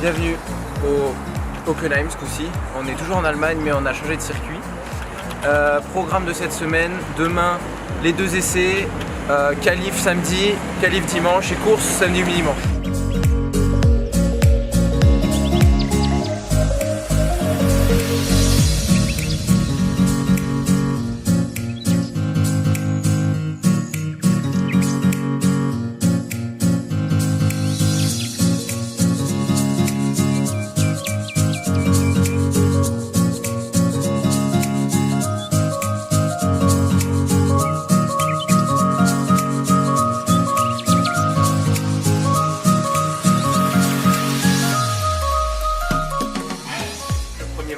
bienvenue au Hockenheim ce coup-ci. On est toujours en Allemagne mais on a changé de circuit. Programme de cette semaine, demain les 2 essais, qualif samedi, qualif dimanche et course samedi ou dimanche.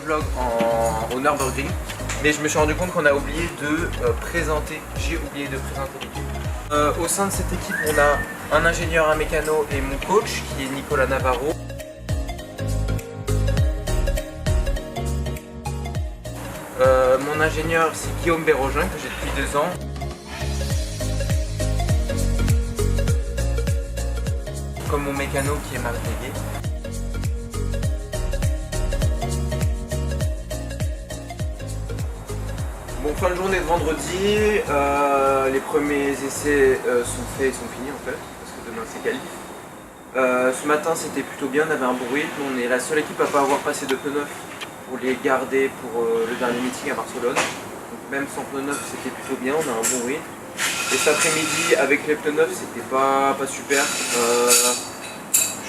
Vlog au Nürburgring, mais je me suis rendu compte qu'on a oublié de présenter, j'ai oublié de présenter l'équipe. Au sein de cette équipe, on a un ingénieur, un mécano et mon coach qui est Nicolas Navarro. Mon ingénieur c'est Guillaume Bérogin que j'ai depuis 2 ans. Comme mon mécano qui est Marc Dégué. Bon, fin de journée de vendredi, les premiers essais sont faits et sont finis en fait, parce que demain c'est qualif. Ce matin c'était plutôt bien, on avait un bon rythme, on est la seule équipe à ne pas avoir passé de pneus neufs pour les garder pour le dernier meeting à Barcelone. Donc même sans pneus neufs c'était plutôt bien, on a un bon rythme. Et cet après-midi avec les pneus neufs c'était pas super.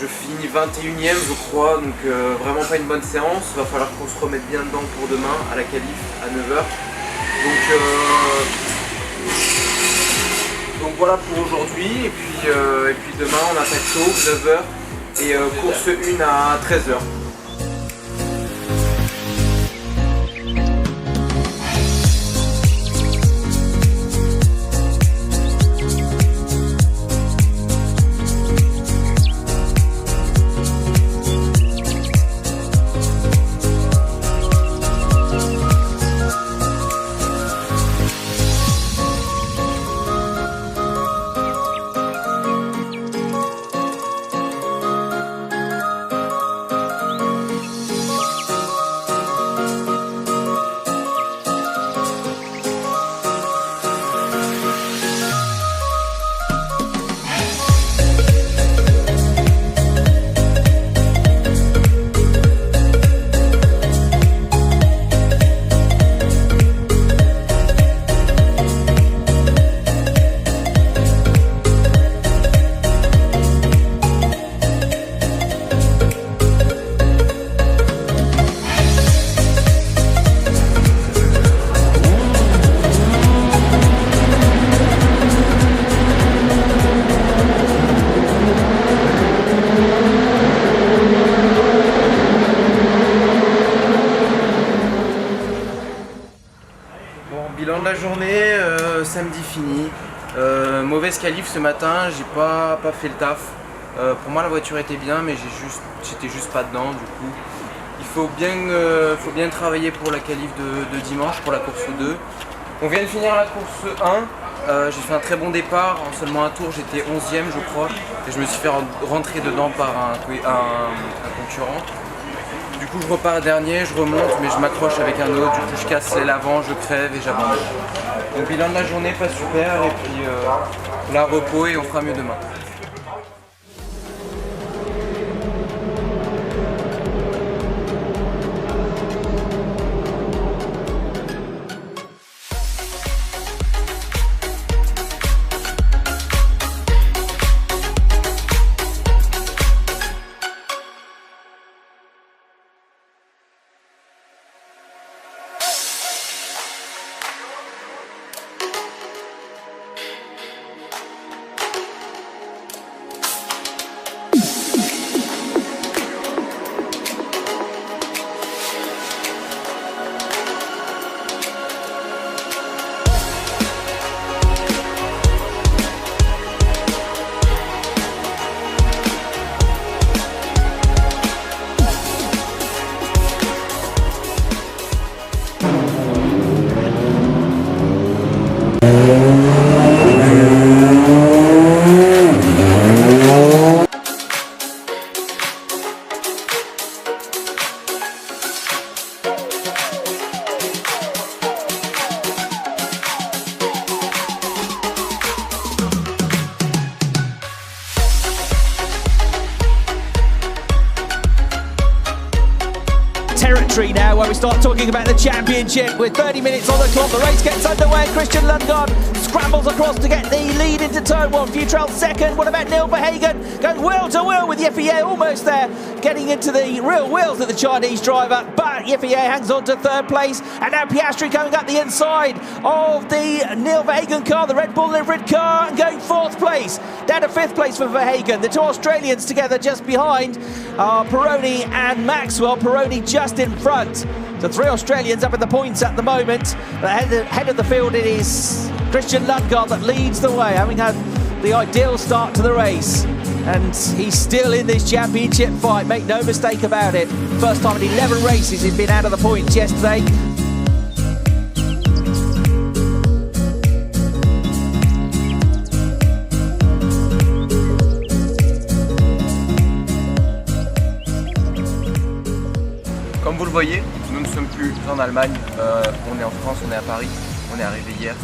Je finis 21ème je crois, donc vraiment pas une bonne séance. Il va falloir qu'on se remette bien dedans pour demain à la qualif à 9h. Donc voilà pour aujourd'hui, et puis demain on attaque tôt, 9h, et course 1 à 13h. Bilan de la journée, samedi fini. Mauvaise qualif ce matin, j'ai pas fait le taf. Pour moi la voiture était bien mais j'étais juste pas dedans du coup. Il faut bien travailler pour la qualif de dimanche, pour la course 2. On vient de finir la course 1. J'ai fait un très bon départ, en seulement un tour j'étais 11ème je crois. Et je me suis fait rentrer dedans par un concurrent. Du coup je repars dernier, je remonte mais je m'accroche avec un autre, du coup je casse l'avant, je crève et j'abandonne. Donc bilan de la journée pas super et puis là repos et on fera mieux demain. Piastri now, where we start talking about the championship. With 30 minutes on the clock, the race gets underway. Christian Lundgaard scrambles across to get the lead into turn one. Futrell second. What about Neil Verhagen? Going wheel to wheel with Yeffier almost there, getting into the real wheels of the Chinese driver. But Yeffier hangs on to third place. And now Piastri coming up the inside of the Neil Verhagen car, the Red Bull liveried car, and going fourth place. Down to fifth place for Verhagen. The two Australians together just behind are Pironi and Maxwell. Pironi just in front. So three Australians up in the points at the moment. But head of the field, it is Christian Lundgaard that leads the way, having had the ideal start to the race. And he's still in this championship fight, make no mistake about it. First time in 11 races he's been out of the points yesterday. Comme vous le voyez, nous ne sommes plus en Allemagne, on est en France, on est à Paris, on est arrivé hier.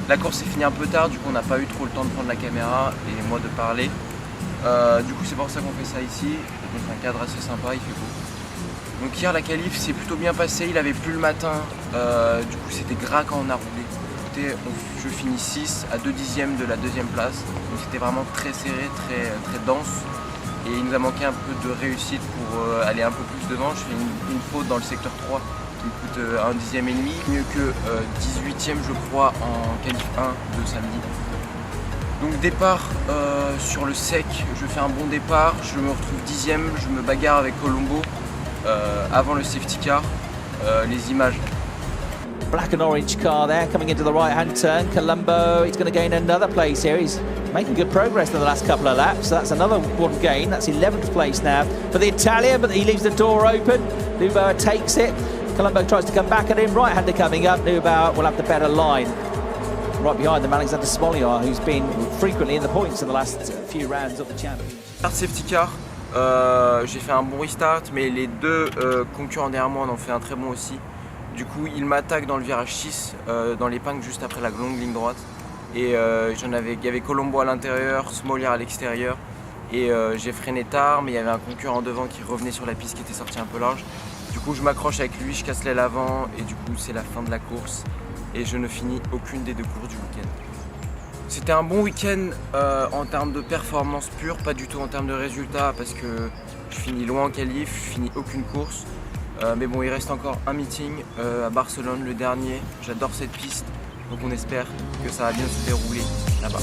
La course s'est finie un peu tard, du coup on n'a pas eu trop le temps de prendre la caméra et moi de parler. Du coup c'est pour ça qu'on fait ça ici, donc un cadre assez sympa, il fait beau. Donc hier la qualif s'est plutôt bien passée, il avait plu le matin, du coup c'était gras quand on a roulé. Écoutez, je finis 6 à 2 dixièmes de la deuxième place, donc c'était vraiment très serré, très dense. Et il nous a manqué un peu de réussite pour aller un peu plus devant. Je fais une faute dans le secteur 3 qui me coûte 1 dixième et demi, mieux que 18e je crois en qualif 1 de samedi. Donc départ sur le sec, je fais un bon départ, je me retrouve 10e, je me bagarre avec Colombo avant le safety car, les images. Black and orange car there coming into the right hand turn. Colombo, he's going to gain another place here. He's making good progress in the last couple of laps. So that's another one gain. That's 11th place now for the Italian, but he leaves the door open. Neubauer takes it. Colombo tries to come back at him. Right hander coming up. Neubauer will have the better line. Right behind them, Alexander Smoliar, who's been frequently in the points in the last few rounds of the championship. Safety car, j'ai fait un bon restart, mais les deux concurrents derrière moi en ont fait un très bon aussi. Du coup, il m'attaque dans le virage 6, dans l'épingle juste après la longue ligne droite. Et il y avait Colombo à l'intérieur, Smoliar à l'extérieur. Et j'ai freiné tard, mais il y avait un concurrent devant qui revenait sur la piste qui était sorti un peu large. Du coup, je m'accroche avec lui, je casse l'aile avant, et du coup, c'est la fin de la course. Et je ne finis aucune des deux courses du week-end. C'était un bon week-end en termes de performance pure, pas du tout en termes de résultats, parce que je finis loin en qualif, je finis aucune course. Mais bon, il reste encore un meeting à Barcelone, le dernier. J'adore cette piste, donc on espère que ça va bien se dérouler là-bas.